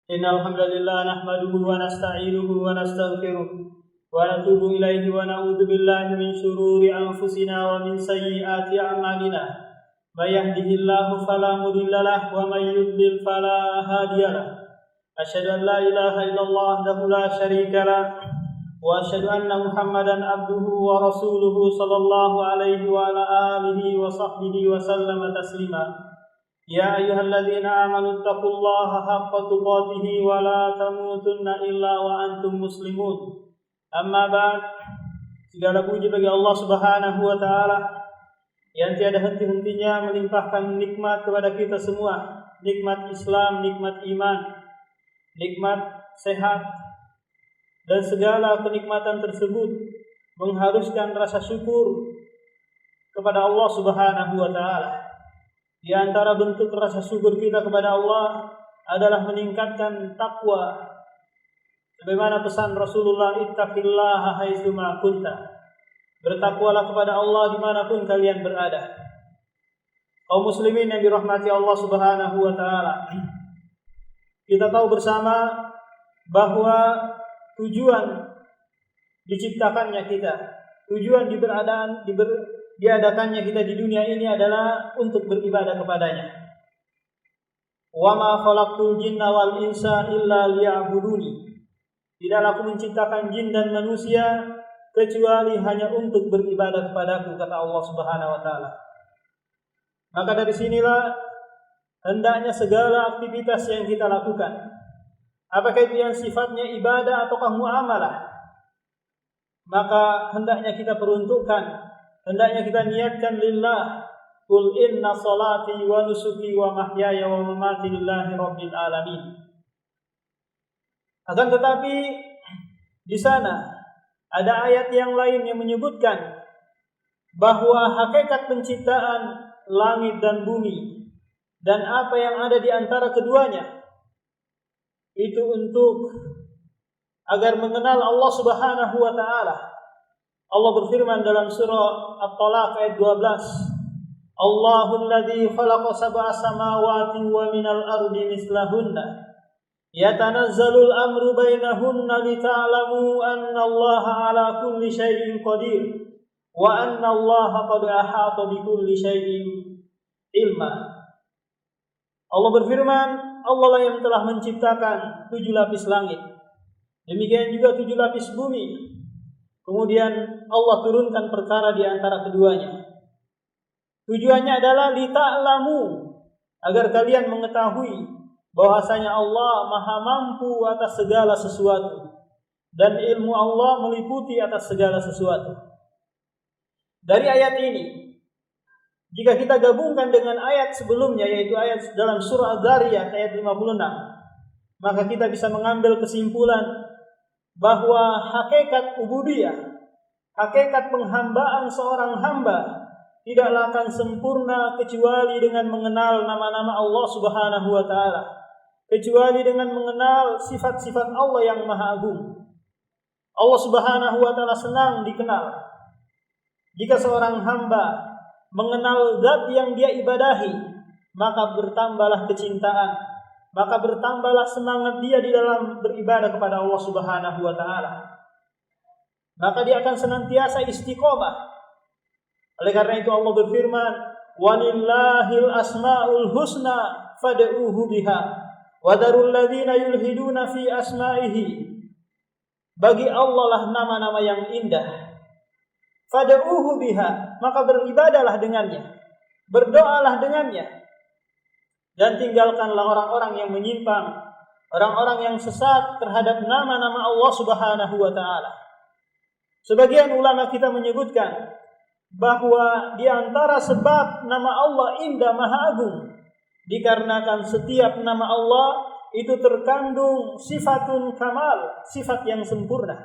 Innal hamdalillah nahmaduhu wa nasta'inuhu wa nastaghfiruh wa natubu ilaihi wa na'udzu billahi min shururi anfusina wa min sayyiati a'malina. May yahdihillahu fala mudilla lahu wa may yudlil fala hadiya lahu. Asyhadu an la ilaha illallah wahdahu la syarika lahu wa asyhadu anna Muhammadan abduhu wa rasuluhu sallallahu alaihi wa ala alihi wa sahbihi wa sallama taslima. Ya ayyuhalladzina amanu taqullaha haqqa tuqatih wa la tamutunna illa wa antum muslimun. Amma ba'd. Segala puji bagi Allah Subhanahu wa taala yang tiada henti-hentinya melimpahkan nikmat kepada kita semua, nikmat Islam, nikmat iman, nikmat sehat, dan segala kenikmatan tersebut mengharuskan rasa syukur kepada Allah Subhanahu wa taala. Di antara bentuk rasa syukur kita kepada Allah adalah meningkatkan takwa. Sebagaimana pesan Rasulullah, ittaqillaha haitsu ma kunta. Bertakwalah kepada Allah dimanapun kalian berada. Kaum muslimin yang dirahmati Allah Subhanahu wa taala. Kita tahu bersama bahwa tujuan diciptakannya kita, tujuan diadakannya kita di dunia ini adalah untuk beribadah kepadanya. Wa ma khalaqtul jinna wal insa illa liya'buduni. Tidaklah aku menciptakan jin dan manusia kecuali hanya untuk beribadah kepadaku, kata Allah Subhanahu wa taala. Maka dari sinilah hendaknya segala aktivitas yang kita lakukan, apakah itu yang sifatnya ibadah ataukah muamalah, maka hendaknya kita peruntukkan, hendaknya kita niatkan lillah. Qul inna salati wa nusuki wa mahyaya wa mamati lillahi rabbil alamin. Akan tetapi di sana ada ayat yang lain yang menyebutkan bahwa hakikat penciptaan langit dan bumi dan apa yang ada di antara keduanya itu untuk agar mengenal Allah Subhanahu wa taala. Allah berfirman dalam surah At-Talaq ayat 12, Allahul ladzi khalaqa sab'a samawati wa minal ardi mislahunna yatanazzalul amru bainahunna lita'lamu anna Allaha 'ala kulli syai'in qadir wa anna Allaha qad ahata bi kulli syai'in ilma. Allah berfirman, Allah lah yang telah menciptakan 7 lapis langit, demikian juga 7 lapis bumi. Kemudian Allah turunkan perkara di antara keduanya. Tujuannya adalah lita'lamu, agar kalian mengetahui bahwasanya Allah Maha mampu atas segala sesuatu dan ilmu Allah meliputi atas segala sesuatu. Dari ayat ini, jika kita gabungkan dengan ayat sebelumnya, yaitu ayat dalam surah Dzariyat ayat 56, maka kita bisa mengambil kesimpulan bahwa hakikat ubudiyah, hakikat penghambaan seorang hamba tidaklah akan sempurna kecuali dengan mengenal nama-nama Allah Subhanahu wa taala, kecuali dengan mengenal sifat-sifat Allah yang Maha Agung. Allah Subhanahu wa taala senang dikenal. Jika seorang hamba mengenal zat yang dia ibadahi, maka bertambahlah kecintaan, maka bertambahlah semangat dia di dalam beribadah kepada Allah Subhanahu wa taala. Maka dia akan senantiasa istiqomah. Oleh karena itu Allah berfirman, walillahil asmaul husna fad'uuhu biha wa darul ladzina yulhiduna fi asma'ihi. Bagi Allah lah nama-nama yang indah. Fad'uuhu biha, maka beribadahlah dengannya, berdoalah dengannya, dan tinggalkanlah orang-orang yang menyimpang, orang-orang yang sesat terhadap nama-nama Allah Subhanahu wa taala. Sebagian ulama kita menyebutkan bahwa di antara sebab nama Allah indah Maha Agung, dikarenakan setiap nama Allah itu terkandung sifatun kamal, sifat yang sempurna.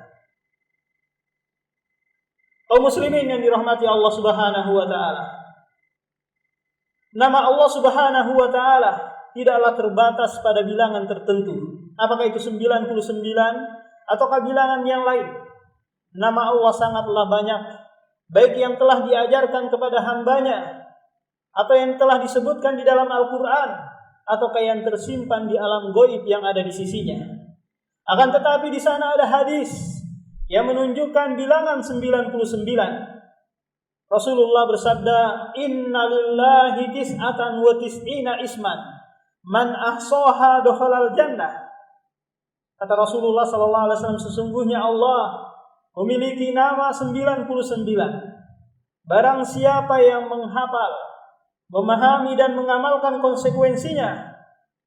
Kaum muslimin yang dirahmati Allah Subhanahu wa taala, nama Allah Subhanahu wa taala tidaklah terbatas pada bilangan tertentu. Apakah itu 99 ataukah bilangan yang lain? Nama Allah sangatlah banyak, baik yang telah diajarkan kepada hambanya atau yang telah disebutkan di dalam Al-Quran ataukah yang tersimpan di alam gaib yang ada di sisinya. Akan tetapi di sana ada hadis yang menunjukkan bilangan 99. Rasulullah bersabda, "Inna lillahi tis'atan wa tis'ina isman, man ahsaha dakhalal jannah." Kata Rasulullah sallallahu alaihi wasallam, sesungguhnya Allah memiliki nama 99. Barang siapa yang menghafal, memahami dan mengamalkan konsekuensinya,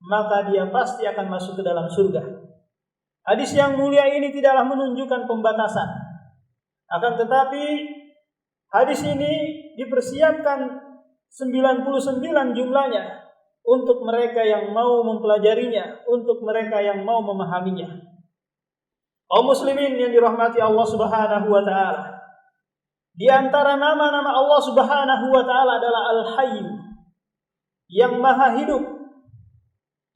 maka dia pasti akan masuk ke dalam surga. Hadis yang mulia ini tidaklah menunjukkan pembatasan. Akan tetapi hadis ini dipersiapkan 99 jumlahnya untuk mereka yang mau mempelajarinya, untuk mereka yang mau memahaminya. Kaum muslimin yang dirahmati Allah Subhanahu wa taala. Di antara nama-nama Allah Subhanahu wa taala adalah Al-Hayy, yang maha hidup,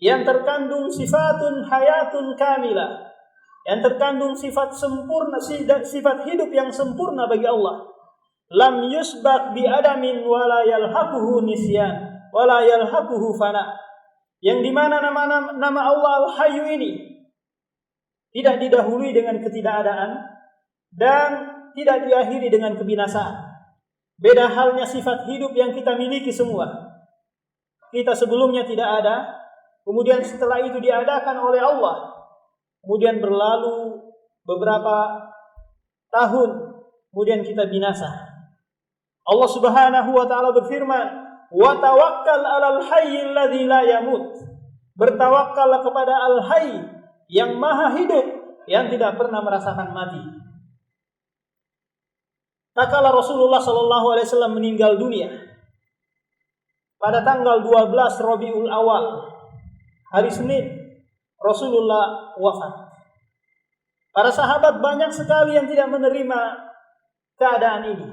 yang terkandung sifatun hayatun kamilah, yang terkandung sifat sempurna, sifat hidup yang sempurna bagi Allah. Lam yusbaq bi adamin wala yalhaquhu nisyan wala yalhaquhu fana. Yang dimana nama Allah Al-Hayy ini tidak didahului dengan ketidakadaan dan tidak diakhiri dengan kebinasaan. Beda halnya sifat hidup yang kita miliki semua. Kita sebelumnya tidak ada, kemudian setelah itu diadakan oleh Allah. Kemudian berlalu beberapa tahun, kemudian kita binasa. Allah Subhanahu wa taala berfirman, "Wa tawakkal 'alal hayyil ladzi la yamut." Bertawakkallah kepada Al-Hayy yang maha hidup, yang tidak pernah merasakan mati. Tatkala Rasulullah sallallahu alaihi wasallam meninggal dunia pada tanggal 12 Rabiul Awal, hari Senin, Rasulullah wafat. Para sahabat banyak sekali yang tidak menerima keadaan ini.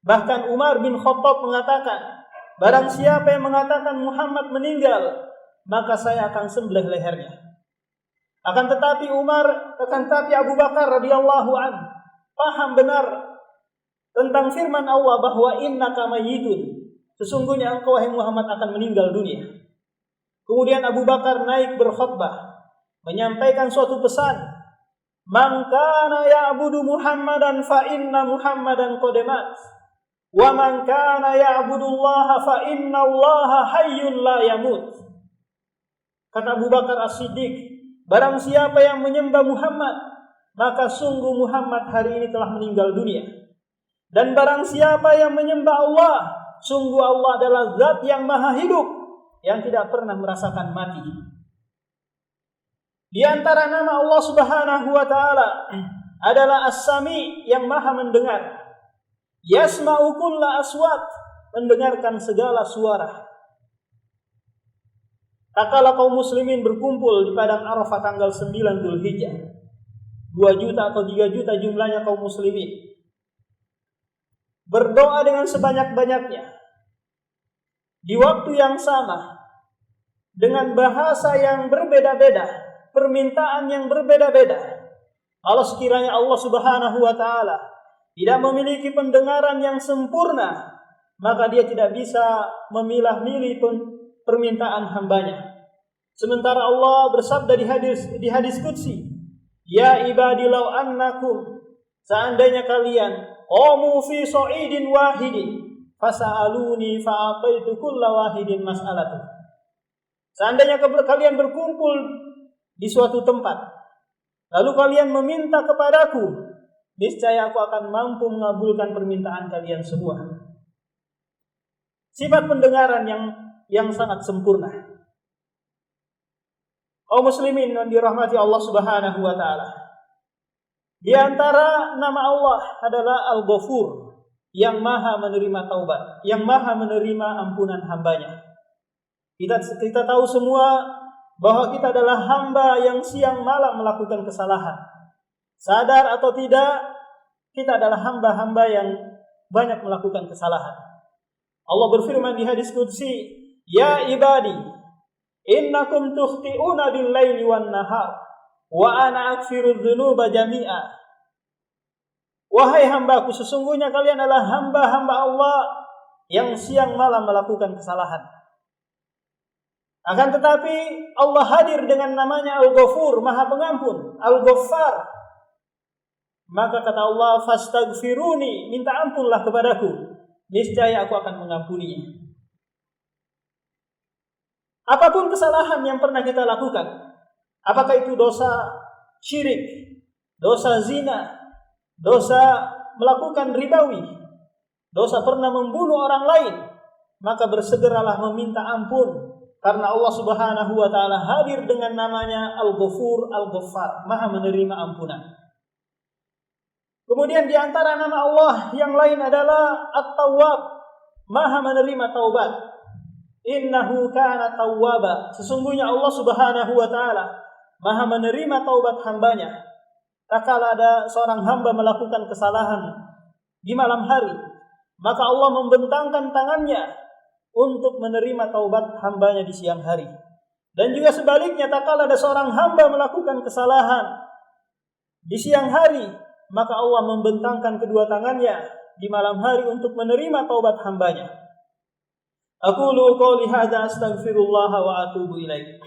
Bahkan Umar bin Khattab mengatakan, barang siapa yang mengatakan Muhammad meninggal, maka saya akan sembelih lehernya. Akan tetapi Abu Bakar radhiyallahu anhu paham benar tentang firman Allah bahwa innaka mayyitun, sesungguhnya engkau wahai Muhammad akan meninggal dunia. Kemudian Abu Bakar naik berkhutbah, menyampaikan suatu pesan, "Man kana ya'budu Muhammadan fa inna Muhammadan qad mat, wa man kana ya'budullaha fa inna Allaha hayyun la yamut." Kata Abu Bakar As-Siddiq, barang siapa yang menyembah Muhammad, maka sungguh Muhammad hari ini telah meninggal dunia. Dan barang siapa yang menyembah Allah, sungguh Allah adalah zat yang maha hidup, yang tidak pernah merasakan mati. Di antara nama Allah Subhanahu wa taala adalah As-Sami, yang maha mendengar. Yasma'u kulla aswat, mendengarkan segala suara. Tatkala kaum muslimin berkumpul di padang Arafah tanggal 9 Dzulhijjah, 2 juta atau 3 juta jumlahnya kaum muslimin, berdoa dengan sebanyak-banyaknya di waktu yang sama, dengan bahasa yang berbeda-beda, permintaan yang berbeda-beda. Kalau sekiranya Allah Subhanahu wa taala tidak memiliki pendengaran yang sempurna, maka dia tidak bisa memilah-milih permintaan hambanya. Sementara Allah bersabda di hadis qudsi, "Ya ibadi law annakum," seandainya kalian qamu fi sa'idin wahidin fasa'aluni fa'ataitu kulla wahidin mas'alatu. Seandainya kalian berkumpul di suatu tempat, lalu kalian meminta kepadaku, niscaya aku akan mampu mengabulkan permintaan kalian semua. Sifat pendengaran yang sangat sempurna. Kaum muslimin yang dirahmati Allah Subhanahu wa taala. Di antara nama Allah adalah Al-Ghafur, yang maha menerima taubat, yang maha menerima ampunan hambanya. Kita tahu semua bahwa kita adalah hamba yang siang malam melakukan kesalahan. Sadar atau tidak, kita adalah hamba-hamba yang banyak melakukan kesalahan. Allah berfirman di hadis qudsi, "Ya ibadi, innakum tukhti'una bil-laili wan-nahar, wa ana aghfiru dzunuba jami'a." Wahai hambaku, sesungguhnya kalian adalah hamba-hamba Allah yang siang malam melakukan kesalahan. Akan tetapi Allah hadir dengan namanya Al-Ghafur, Maha Pengampun, Al-Ghaffar. Maka kata Allah, fastaghfiruni, minta ampunlah kepadaku, niscaya aku akan mengampuninya. Apapun kesalahan yang pernah kita lakukan, apakah itu dosa syirik, dosa zina, dosa melakukan ribawi, dosa pernah membunuh orang lain, maka bersegeralah meminta ampun. Karena Allah Subhanahu wa ta'ala hadir dengan namanya Al-Ghafur, Al-Ghaffar, Maha menerima ampunan. Kemudian di antara nama Allah yang lain adalah At-Tawwab, Maha menerima taubat. Innahu kana tawwaba. Sesungguhnya Allah Subhanahu wa ta'ala Maha menerima taubat hambanya. Tak kala ada seorang hamba melakukan kesalahan di malam hari, maka Allah membentangkan tangannya untuk menerima taubat hambanya di siang hari. Dan juga sebaliknya, tak kala ada seorang hamba melakukan kesalahan di siang hari, maka Allah membentangkan kedua tangannya di malam hari untuk menerima taubat hambanya. Aqulu qouli hadza astaghfirullah wa atubu ilaih.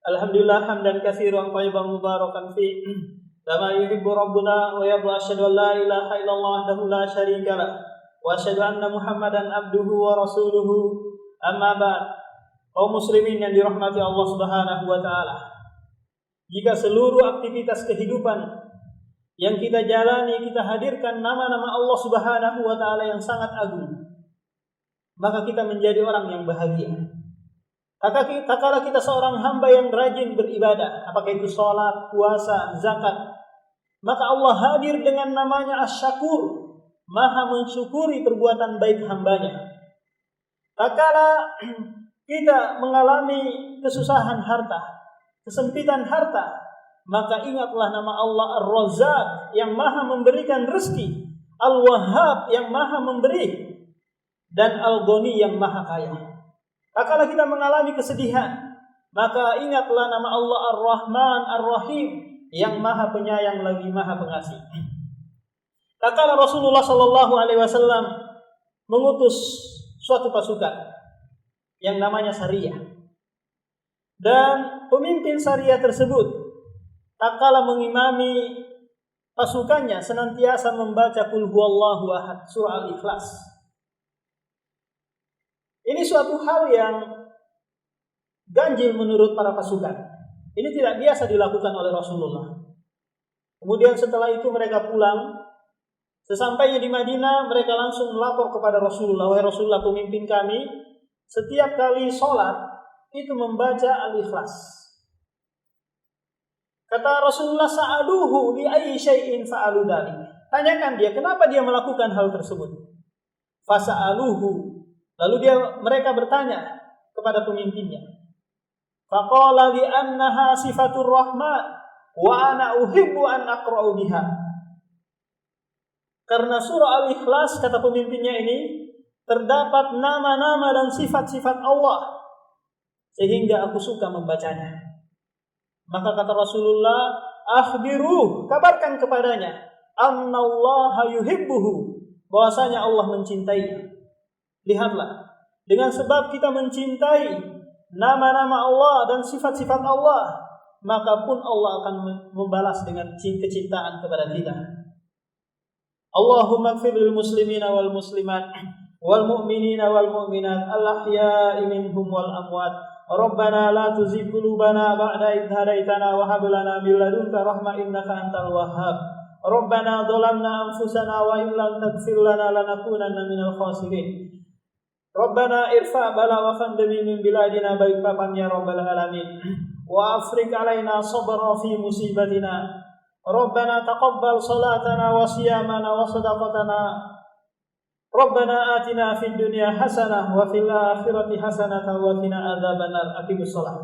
Alhamdulillah hamdan katsiran thayyiban mubarakan fi kama yuhibbu rabbuna wa yarda. Asyhadu an la ilaha illallah wahdahu la syarika lah wa asyhadu anna Muhammadan abduhu wa rasuluhu. Amma ba'd. Kaum muslimin yang dirahmati Allah Subhanahu wa taala, jika seluruh aktivitas kehidupan yang kita jalani kita hadirkan nama-nama Allah Subhanahu wa taala yang sangat agung, maka kita menjadi orang yang bahagia. Tak kala kita seorang hamba yang rajin beribadah, apakah itu sholat, puasa, zakat, maka Allah hadir dengan namanya Asy-Syakur, Maha mensyukuri perbuatan baik hambanya. Tak kala kita mengalami kesusahan harta, kesempitan harta, maka ingatlah nama Allah Ar-Razzaq yang Maha memberikan rezeki, Al-Wahhab yang Maha memberi, dan Al-Ghani yang Maha kaya. Kalau kita mengalami kesedihan, maka ingatlah nama Allah Ar-Rahman Ar-Rahim yang Maha Penyayang lagi Maha Pengasih. Kala Rasulullah sallallahu alaihi wasallam mengutus suatu pasukan yang namanya Sariyah. Dan pemimpin Sariyah tersebut kala mengimami pasukannya senantiasa membaca Qul huwallahu ahad, surah Al-Ikhlas. Ini suatu hal yang ganjil menurut para pasukan. Ini tidak biasa dilakukan oleh Rasulullah. Kemudian setelah itu mereka pulang. Sesampainya di Madinah, mereka langsung melapor kepada Rasulullah. Wahai Rasulullah, pemimpin kami setiap kali sholat itu membaca Al-Ikhlas. Kata Rasulullah, sa'aluhu li ayyi syai'in fa'alu dzalik. Tanyakan dia kenapa dia melakukan hal tersebut. Fasa'aluhu. Lalu mereka bertanya kepada pemimpinnya. Faqala li annaha sifatur rahman wa ana uhibbu an aqra'u biha. Karena surah Al-Ikhlas, kata pemimpinnya ini, terdapat nama-nama dan sifat-sifat Allah, sehingga aku suka membacanya. Maka kata Rasulullah, akhbiruh, kabarkan kepadanya, annallaha yuhibbuhu, bahwasanya Allah mencintainya. Lihatlah, dengan sebab kita mencintai nama-nama Allah dan sifat-sifat Allah, maka pun Allah akan membalas dengan kecintaan kepada kita. Allahumma ighfir lil muslimina wal muslimat wal mu'minina wal mu'minat al-ahya'i minhum wal amwat. Rabbana la tuzigh qulubana ba'da idh hadaitana wa hab lana min ladunka rahmah innaka antal wahhab. Rabbana dhalamna anfusana wa in lam taghfir lana lanakunanna minal khasirin. Rabbana irfa' bala wa fandami min biladina balikpapan ya rabbal alamin. Wa afrik alaina sabra fi musibatina. Rabbana taqabbal salatana wa siyamana wa sadaqatana. Rabbana atina fid dunya hasanah wa fil akhirati hasanah wa qina adzabannar. Aqimus shalah.